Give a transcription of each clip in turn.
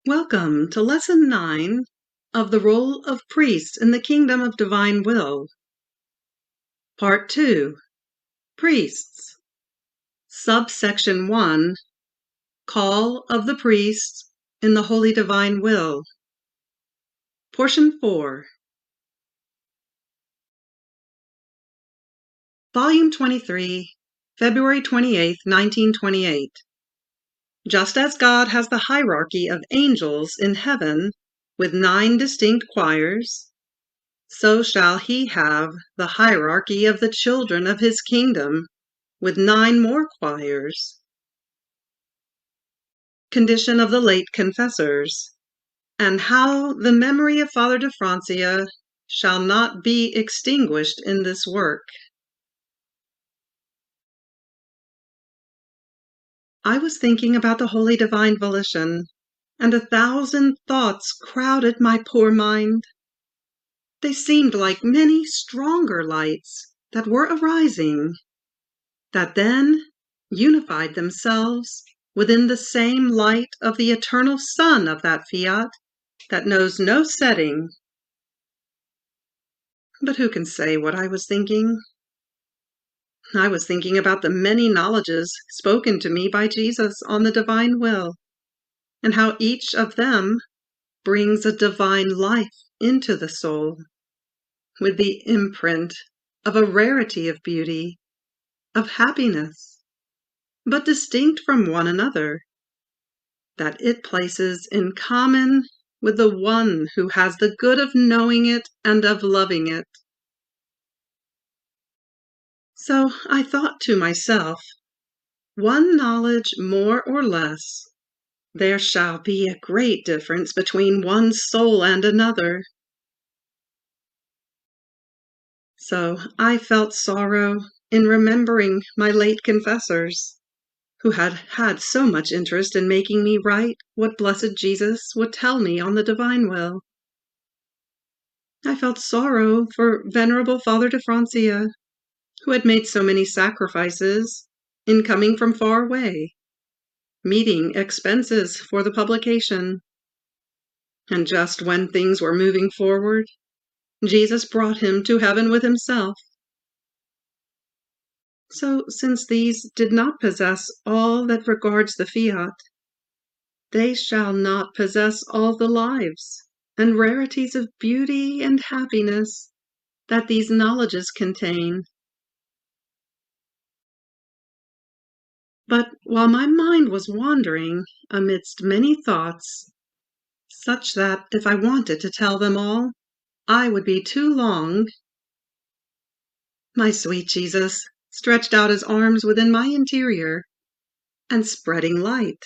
Welcome to Lesson 9 of the Role of Priests in the Kingdom of Divine Will. Part 2, Priests. Subsection 1, Call of the Priests in the Holy Divine Will. Portion 4. Volume 23, February 28, 1928. Just as God has the hierarchy of angels in heaven with 9 distinct choirs, so shall he have the hierarchy of the children of his kingdom with 9 more choirs. Condition of the late confessors, and how the memory of Father de Francia shall not be extinguished in this work. I was thinking about the Holy Divine Volition, and 1,000 thoughts crowded my poor mind. They seemed like many stronger lights that were arising, that then unified themselves within the same light of the eternal sun of that Fiat that knows no setting. But who can say what I was thinking? I was thinking about the many knowledges spoken to me by Jesus on the divine will, and how each of them brings a divine life into the soul, with the imprint of a rarity of beauty, of happiness, but distinct from one another, that it places in common with the one who has the good of knowing it and of loving it. So I thought to myself, one knowledge more or less, there shall be a great difference between one soul and another. So I felt sorrow in remembering my late confessors, who had had so much interest in making me write what blessed Jesus would tell me on the divine will. I felt sorrow for Venerable Father de Francia, who had made so many sacrifices in coming from far away, meeting expenses for the publication. And just when things were moving forward, Jesus brought him to heaven with himself. So since these did not possess all that regards the Fiat, they shall not possess all the lives and rarities of beauty and happiness that these knowledges contain. But while my mind was wandering amidst many thoughts, such that if I wanted to tell them all, I would be too long, my sweet Jesus stretched out his arms within my interior, and spreading light,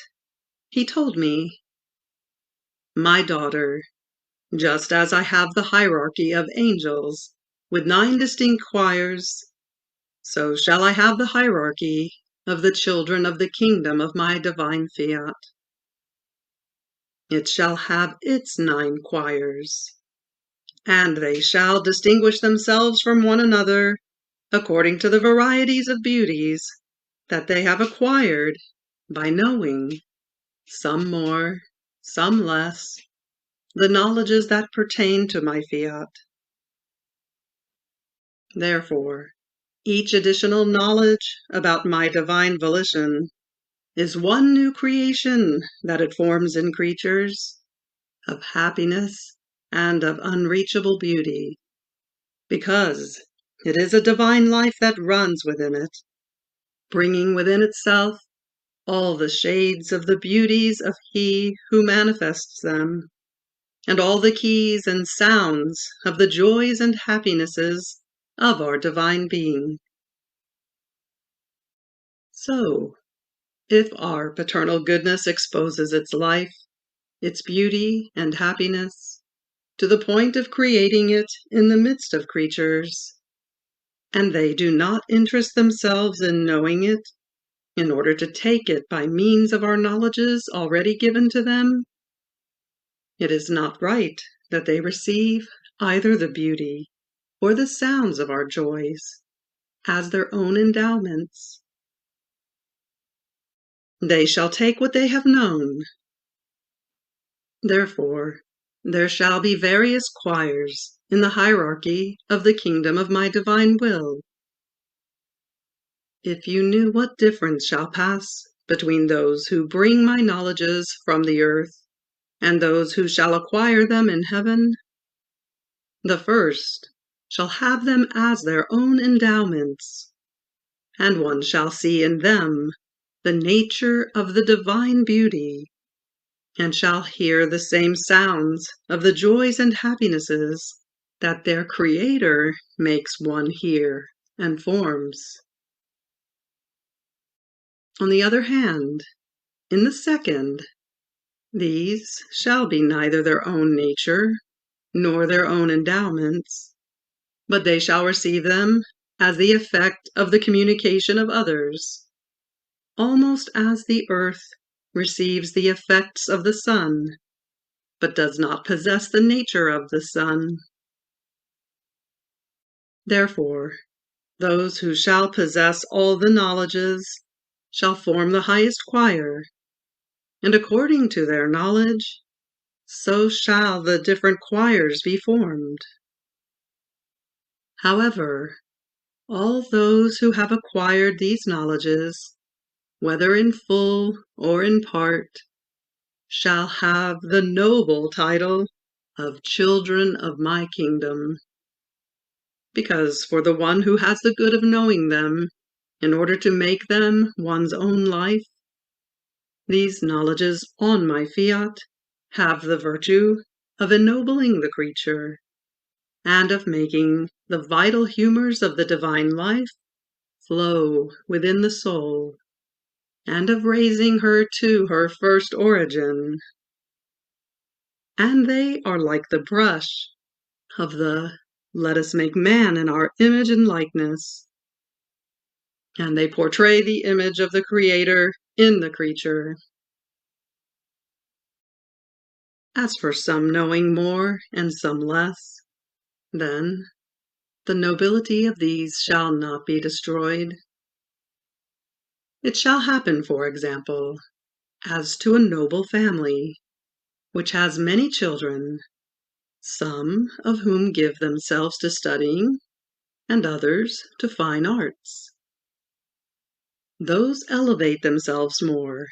he told me, "My daughter, just as I have the hierarchy of angels with 9 distinct choirs, so shall I have the hierarchy of the children of the kingdom of my divine Fiat. It shall have its 9 choirs, and they shall distinguish themselves from one another according to the varieties of beauties that they have acquired by knowing, some more, some less, the knowledges that pertain to my Fiat. Therefore, each additional knowledge about my divine volition is one new creation that it forms in creatures, of happiness and of unreachable beauty, because it is a divine life that runs within it, bringing within itself all the shades of the beauties of He who manifests them, and all the keys and sounds of the joys and happinesses of our divine being. So, if our paternal goodness exposes its life, its beauty and happiness, to the point of creating it in the midst of creatures, and they do not interest themselves in knowing it, in order to take it by means of our knowledges already given to them, it is not right that they receive either the beauty or the sounds of our joys as their own endowments. They shall take what they have known, Therefore, there shall be various choirs in the hierarchy of the kingdom of my divine will. If you knew what difference shall pass between those who bring my knowledges from the earth and those who shall acquire them in heaven, the first shall have them as their own endowments, and one shall see in them the nature of the divine beauty, and shall hear the same sounds of the joys and happinesses that their Creator makes one hear and forms. On the other hand, in the second, these shall be neither their own nature nor their own endowments, but they shall receive them as the effect of the communication of others, almost as the earth receives the effects of the sun, but does not possess the nature of the sun. Therefore, those who shall possess all the knowledges shall form the highest choir, and according to their knowledge, so shall the different choirs be formed. However, all those who have acquired these knowledges, whether in full or in part, shall have the noble title of children of my kingdom. Because for the one who has the good of knowing them, in order to make them one's own life, these knowledges on my fiat have the virtue of ennobling the creature, and of making the vital humors of the divine life flow within the soul, and of raising her to her first origin. And they are like the brush of the "Let us make man in our image and likeness," and they portray the image of the Creator in the creature. As for some knowing more and some less, then the nobility of these shall not be destroyed. It shall happen, for example, as to a noble family, which has many children, some of whom give themselves to studying, and others to fine arts. Those elevate themselves more,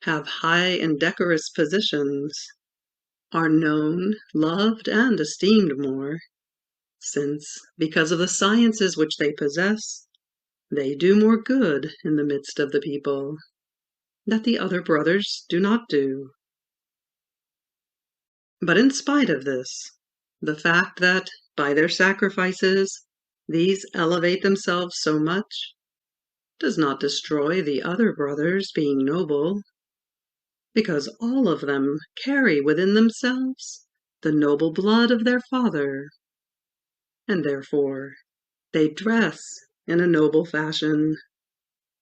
have high and decorous positions, are known, loved, and esteemed more, since, because of the sciences which they possess, they do more good in the midst of the people, that the other brothers do not do. But in spite of this, the fact that, by their sacrifices, these elevate themselves so much, does not destroy the other brothers being noble, because all of them carry within themselves the noble blood of their father, and therefore they dress in a noble fashion.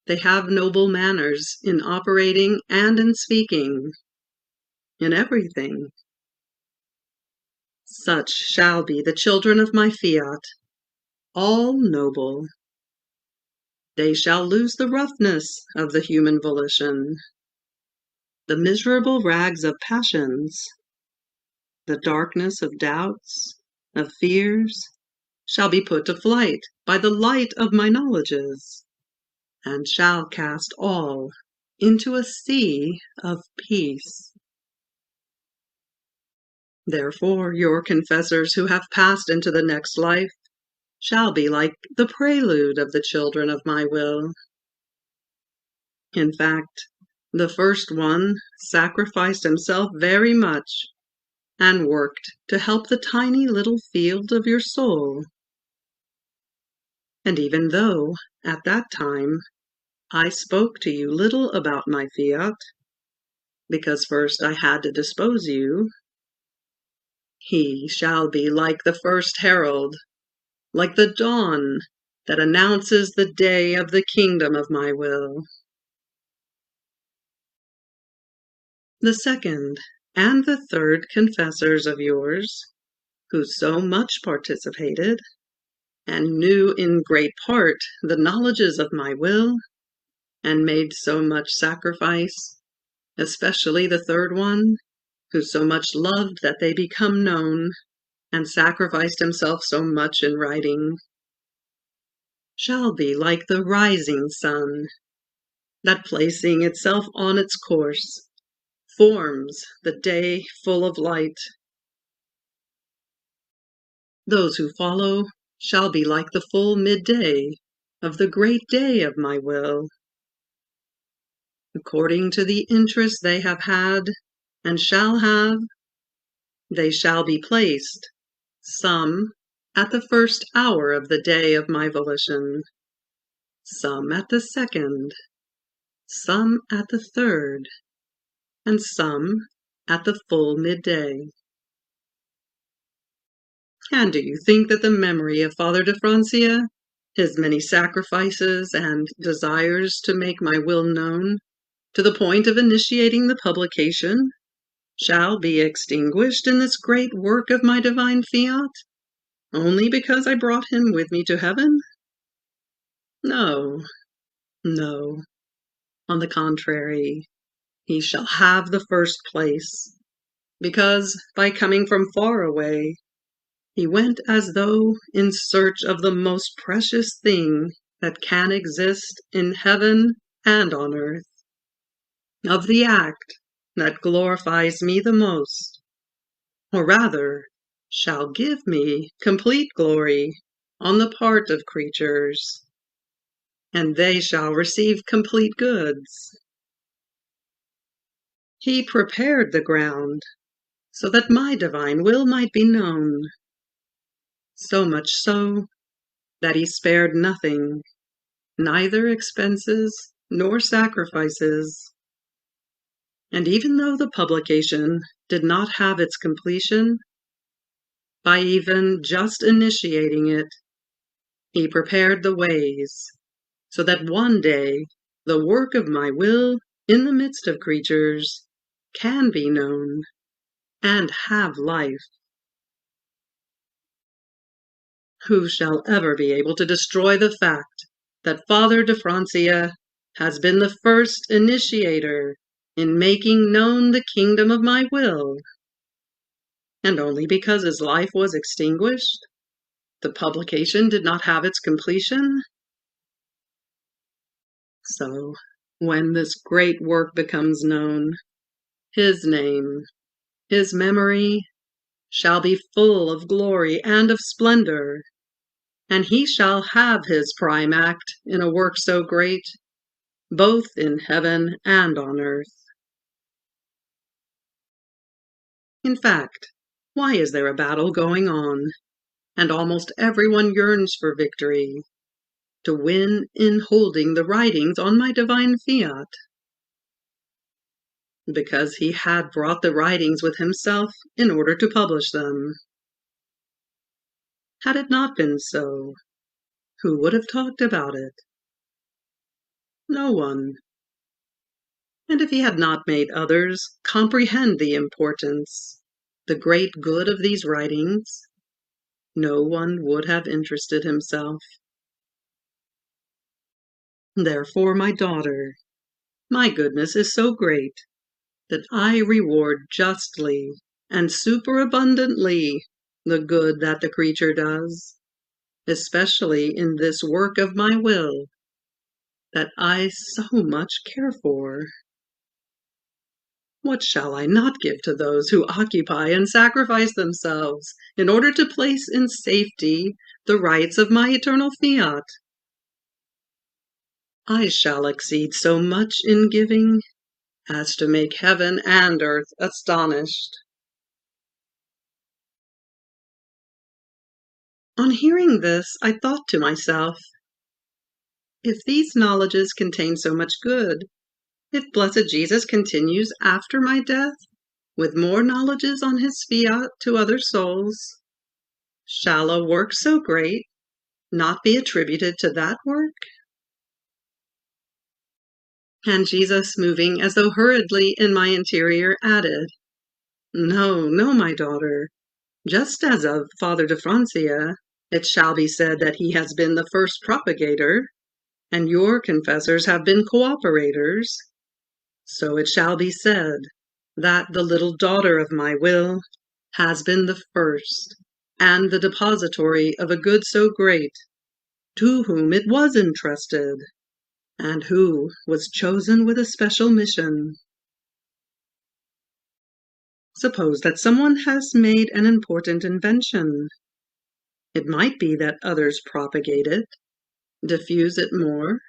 They have noble manners in operating and in speaking, in everything. Such shall be the children of my fiat, all noble. They shall lose the roughness of the human volition, the miserable rags of passions, the darkness of doubts, of fears, shall be put to flight by the light of my knowledges, and shall cast all into a sea of peace. Therefore, your confessors who have passed into the next life shall be like the prelude of the children of my will. In fact, the first one sacrificed himself very much, and worked to help the tiny little field of your soul. And even though, at that time, I spoke to you little about my fiat, because first I had to dispose you, he shall be like the first herald, like the dawn that announces the day of the kingdom of my will. The second and the third confessors of yours, who so much participated, and knew in great part the knowledges of my will, and made so much sacrifice, especially the third one, who so much loved that they become known, and sacrificed himself so much in writing, shall be like the rising sun, that placing itself on its course, forms the day full of light. Those who follow shall be like the full midday of the great day of my will. According to the interest they have had and shall have, they shall be placed, some at the first hour of the day of my volition, some at the second, some at the third, and some at the full midday. And do you think that the memory of Father de Francia, his many sacrifices and desires to make my will known, to the point of initiating the publication, shall be extinguished in this great work of my divine fiat, only because I brought him with me to heaven? No, no. On the contrary, he shall have the first place, because by coming from far away, he went as though in search of the most precious thing that can exist in heaven and on earth, of the act that glorifies me the most, or rather, shall give me complete glory on the part of creatures, and they shall receive complete goods. He prepared the ground so that my divine will might be known, so much so that he spared nothing, neither expenses nor sacrifices. And even though the publication did not have its completion, by even just initiating it, he prepared the ways, so that one day the work of my will in the midst of creatures can be known and have life. Who shall ever be able to destroy the fact that Father de Francia has been the first initiator in making known the kingdom of my will? And only because his life was extinguished, the publication did not have its completion? So, when this great work becomes known, his name, his memory, shall be full of glory and of splendor, and he shall have his prime act in a work so great, both in heaven and on earth. In fact, why is there a battle going on, and almost everyone yearns for victory, to win in holding the writings on my divine fiat? Because he had brought the writings with himself in order to publish them. Had it not been so, who would have talked about it? No one. And if he had not made others comprehend the importance, the great good of these writings, no one would have interested himself. Therefore, my daughter, my goodness is so great that I reward justly and superabundantly the good that the creature does, especially in this work of my will that I so much care for. What shall I not give to those who occupy and sacrifice themselves in order to place in safety the rights of my eternal fiat? I shall exceed so much in giving as to make heaven and earth astonished. On hearing this, I thought to myself, if these knowledges contain so much good, if blessed Jesus continues after my death with more knowledges on his fiat to other souls, shall a work so great not be attributed to that work? And Jesus, moving as though hurriedly in my interior, added, No, no, my daughter. Just as of Father de Francia, it shall be said that he has been the first propagator, and your confessors have been cooperators, so it shall be said that the little daughter of my will has been the first and the depository of a good so great, to whom it was entrusted, and who was chosen with a special mission. Suppose that someone has made an important invention. It might be that others propagate it, diffuse it more,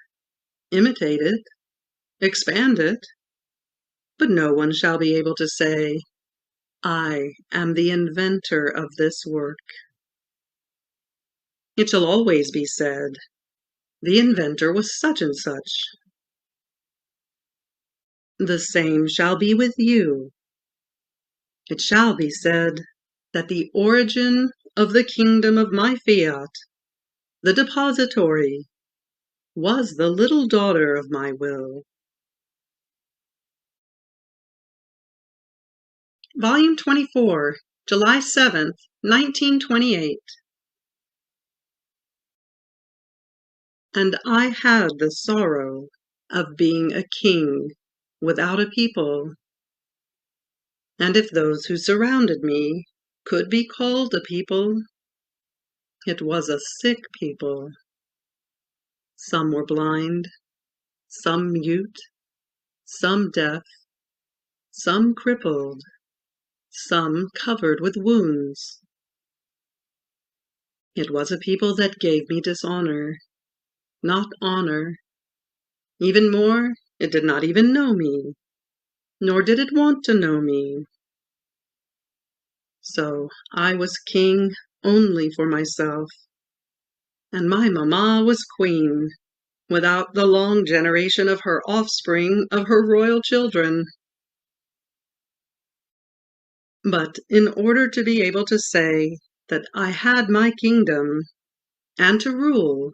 imitate it, expand it, but no one shall be able to say, "I am the inventor of this work." It shall always be said, "The inventor was such and such." The same shall be with you. It shall be said that the origin of the kingdom of my Fiat, the depository, was the little daughter of my will. Volume 24, July 7th, 1928. And I had the sorrow of being a king without a people. And if those who surrounded me could be called a people, it was a sick people. Some were blind, some mute, some deaf, some crippled, some covered with wounds. It was a people that gave me dishonor, not honor. Even more, it did not even know me, nor did it want to know me. So I was king only for myself, and my mamma was queen, without the long generation of her offspring, of her royal children. But in order to be able to say that I had my kingdom, and to rule,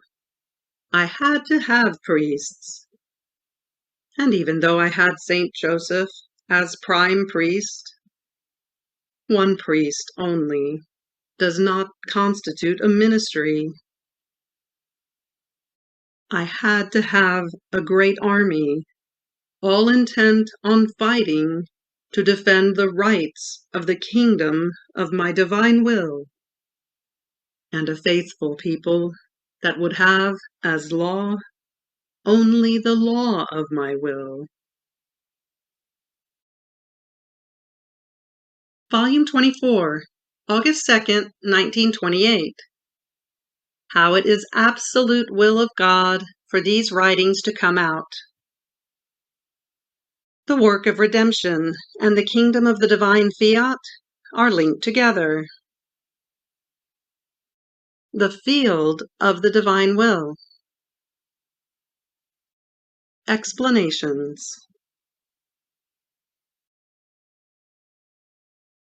I had to have priests. And even though I had Saint Joseph as prime priest, one priest only does not constitute a ministry. I had to have a great army, all intent on fighting to defend the rights of the kingdom of my divine will, and a faithful people that would have as law only the law of my will. Volume 24, August 2nd, 1928. How it is absolute will of God for these writings to come out. The work of redemption and the kingdom of the divine Fiat are linked together. The field of the divine will. Explanations.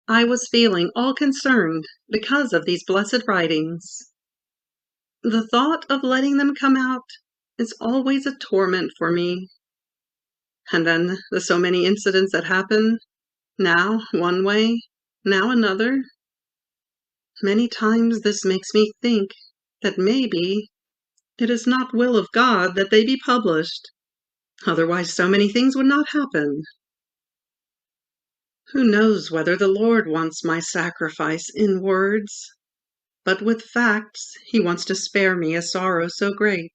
I was feeling all concerned because of these blessed writings. The thought of letting them come out is always a torment for me. And then the so many incidents that happen, now one way, now another. Many times this makes me think that maybe it is not will of God that they be published. Otherwise so many things would not happen. Who knows whether the Lord wants my sacrifice in words? But with facts he wants to spare me a sorrow so great,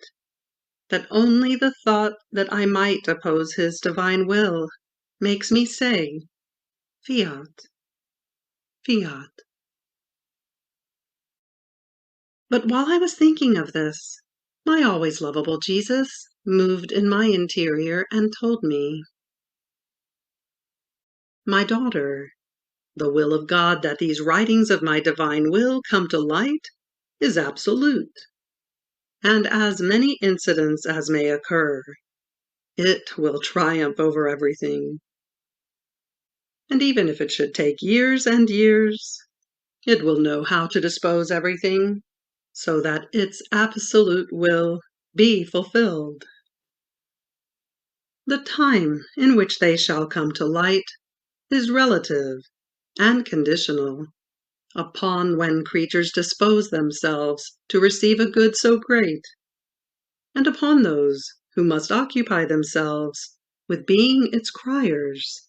that only the thought that I might oppose his divine will makes me say, Fiat, Fiat. But while I was thinking of this, my always lovable Jesus moved in my interior and told me, My daughter, the will of God that these writings of my divine will come to light is absolute, and as many incidents as may occur, it will triumph over everything. And even if it should take years and years, it will know how to dispose everything so that its absolute will be fulfilled. The time in which they shall come to light is relative and conditional upon when creatures dispose themselves to receive a good so great, and upon those who must occupy themselves with being its criers,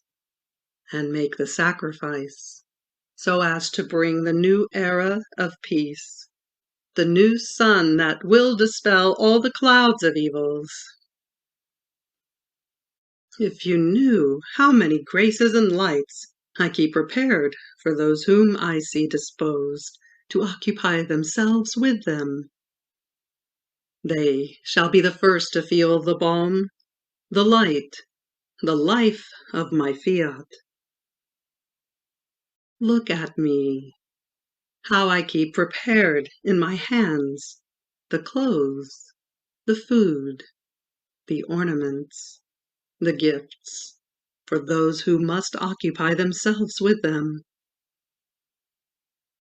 and make the sacrifice, so as to bring the new era of peace, the new sun that will dispel all the clouds of evils. If you knew how many graces and lights I keep prepared for those whom I see disposed to occupy themselves with them. They shall be the first to feel the balm, the light, the life of my Fiat. Look at me, how I keep prepared in my hands the clothes, the food, the ornaments, the gifts, for those who must occupy themselves with them.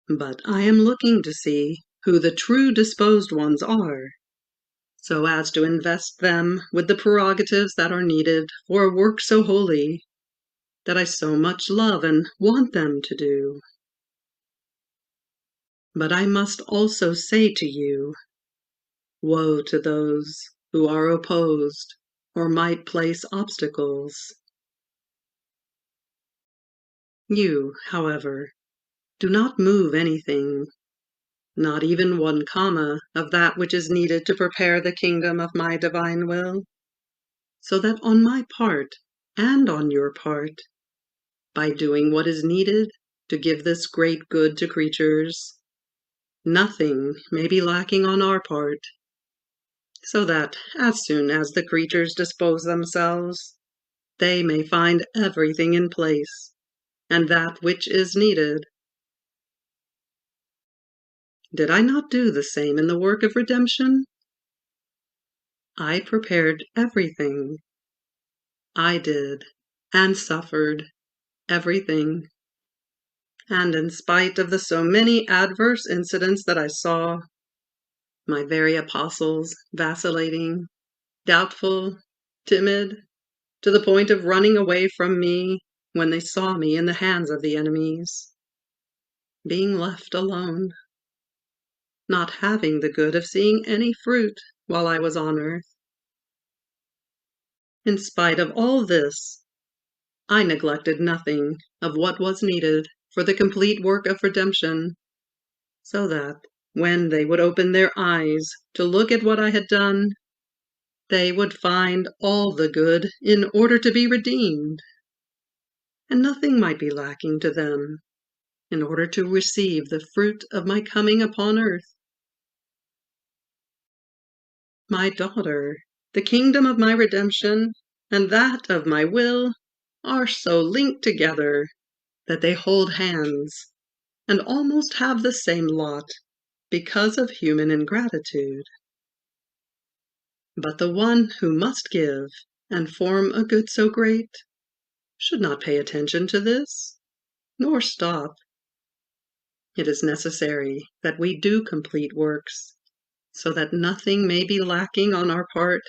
But I am looking to see who the true disposed ones are, so as to invest them with the prerogatives that are needed for a work so holy that I so much love and want them to do. But I must also say to you, woe to those who are opposed or might place obstacles. You, however, do not move anything, not even 1 comma of that which is needed to prepare the kingdom of my divine will, so that on my part and on your part, by doing what is needed to give this great good to creatures, nothing may be lacking on our part, so that as soon as the creatures dispose themselves, they may find everything in place, and that which is needed. Did I not do the same in the work of redemption? I prepared everything. I did, and suffered everything. And in spite of the so many adverse incidents that I saw, my very apostles vacillating, doubtful, timid, to the point of running away from me when they saw me in the hands of the enemies, being left alone, not having the good of seeing any fruit while I was on earth. In spite of all this, I neglected nothing of what was needed for the complete work of redemption, so that when they would open their eyes to look at what I had done, they would find all the good in order to be redeemed, and nothing might be lacking to them in order to receive the fruit of my coming upon earth. My daughter, the kingdom of my redemption and that of my will are so linked together that they hold hands and almost have the same lot because of human ingratitude. But the one who must give and form a good so great should not pay attention to this, nor stop. It is necessary that we do complete works, so that nothing may be lacking on our part,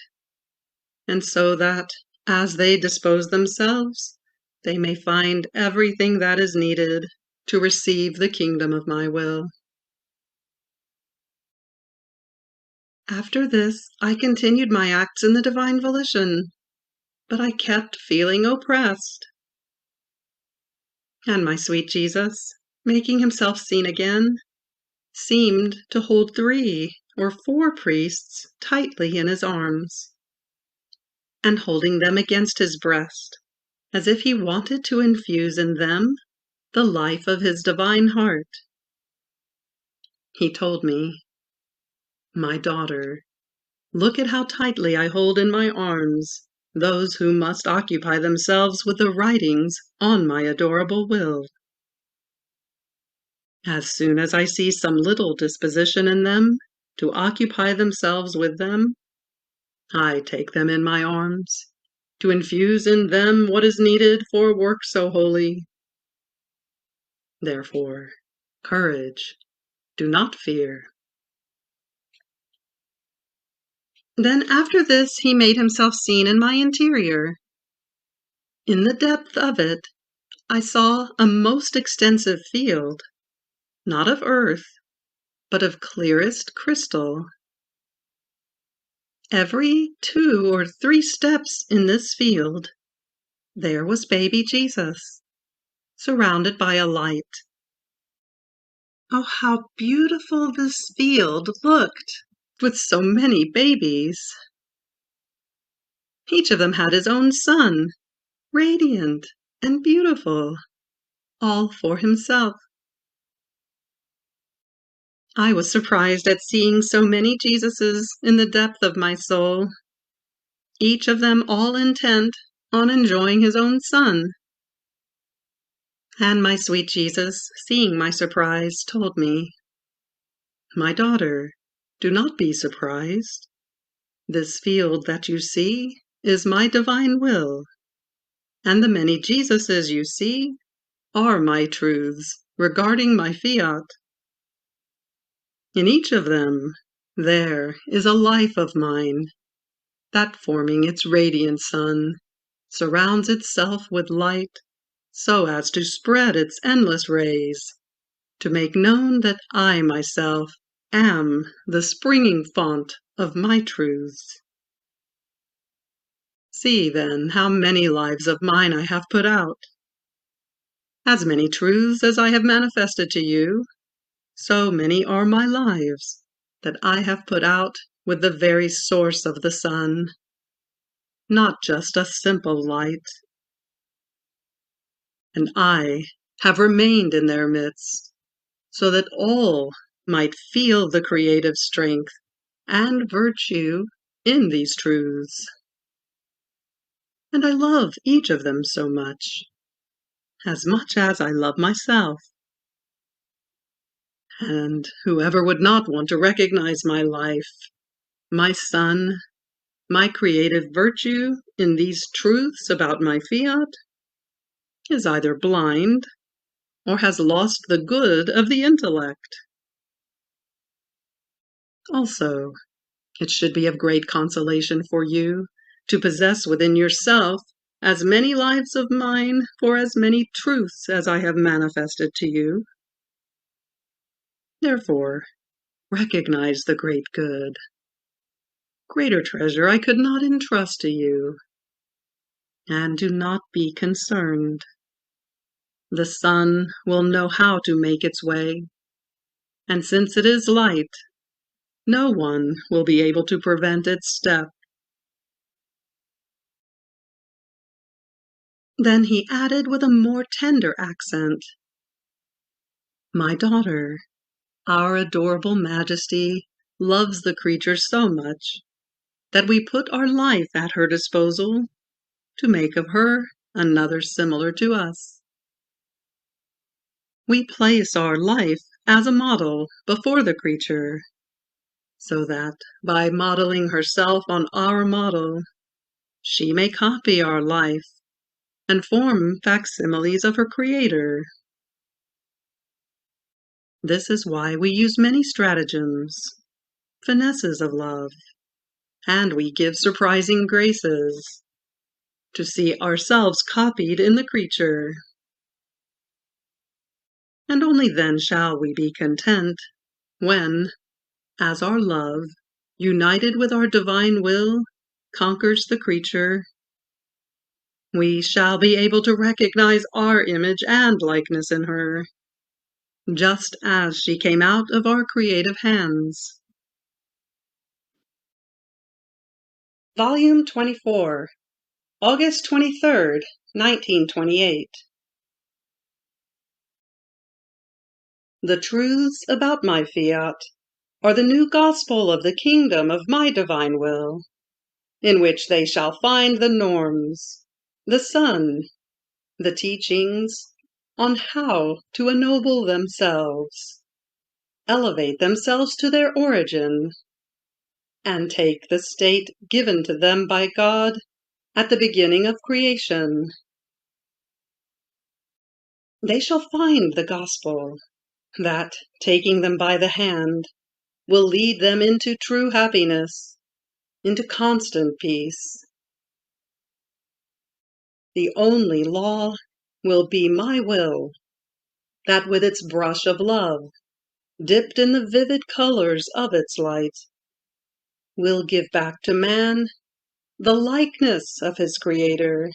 and so that, as they dispose themselves, they may find everything that is needed to receive the kingdom of my will. After this, I continued my acts in the divine volition, but I kept feeling oppressed. And my sweet Jesus, making himself seen again, seemed to hold 3 or 4 priests tightly in his arms, and holding them against his breast, as if he wanted to infuse in them the life of his divine heart. He told me, "My daughter, look at how tightly I hold in my arms those who must occupy themselves with the writings on my adorable will. As soon as I see some little disposition in them to occupy themselves with them, I take them in my arms, to infuse in them what is needed for work so holy. Therefore, courage, do not fear." Then after this he made himself seen in my interior. In the depth of it, I saw a most extensive field, not of earth, but of clearest crystal. Every 2 or 3 steps in this field, there was baby Jesus, surrounded by a light. Oh, how beautiful this field looked, with so many babies. Each of them had his own sun, radiant and beautiful, all for himself. I was surprised at seeing so many Jesuses in the depth of my soul, each of them all intent on enjoying his own sun. And my sweet Jesus, seeing my surprise, told me, "My daughter, do not be surprised. This field that you see is my divine will, and the many Jesuses you see are my truths regarding my fiat. In each of them there is a life of mine, that forming its radiant sun, surrounds itself with light, so as to spread its endless rays, to make known that I myself am the springing font of my truths. See, then, how many lives of mine I have put out. As many truths as I have manifested to you, so many are my lives that I have put out with the very source of the sun, not just a simple light. And I have remained in their midst, so that all might feel the creative strength and virtue in these truths. And I love each of them so much as I love myself. And whoever would not want to recognize my life, my sun, my creative virtue in these truths about my fiat, is either blind or has lost the good of the intellect. Also, it should be of great consolation for you to possess within yourself as many lives of mine for as many truths as I have manifested to you. Therefore, recognize the great good. Greater treasure I could not entrust to you. And do not be concerned. The sun will know how to make its way, and since it is light, no one will be able to prevent its step. Then he added with a more tender accent, "My daughter, our adorable Majesty loves the creature so much that we put our life at her disposal to make of her another similar to us. We place our life as a model before the creature, so that by modeling herself on our model, she may copy our life and form facsimiles of her creator. This is why we use many stratagems, finesses of love, and we give surprising graces, to see ourselves copied in the creature. And only then shall we be content, when, as our love, united with our divine will, conquers the creature, we shall be able to recognize our image and likeness in her, just as she came out of our creative hands." Volume 24, August 23rd, 1928. The truths about my fiat are the new gospel of the kingdom of my divine will, in which they shall find the norms, the sun, the teachings on how to ennoble themselves, elevate themselves to their origin, and take the state given to them by God at the beginning of creation. They shall find the gospel that, taking them by the hand, will lead them into true happiness, into constant peace. The only law will be my will, that with its brush of love, dipped in the vivid colors of its light, will give back to man the likeness of his Creator.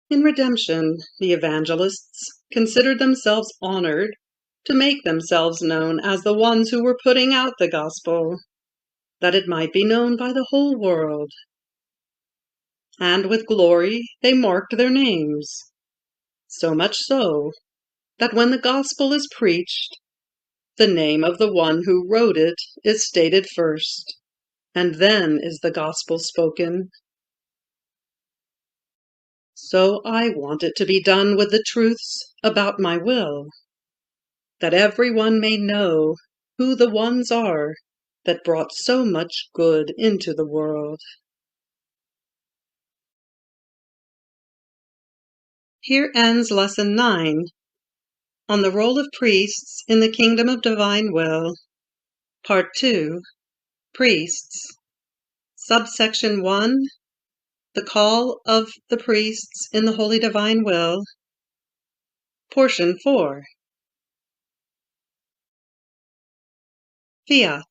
In redemption, the evangelists considered themselves honored to make themselves known as the ones who were putting out the gospel, that it might be known by the whole world. And with glory they marked their names, so much so that when the gospel is preached, the name of the one who wrote it is stated first, and then is the gospel spoken. So I want it to be done with the truths about my will, that everyone may know who the ones are that brought so much good into the world. Here ends Lesson 9 on the role of priests in the kingdom of divine will, Part 2, Priests, Subsection 1, the call of the priests in the holy divine will, Portion 4. Fiat.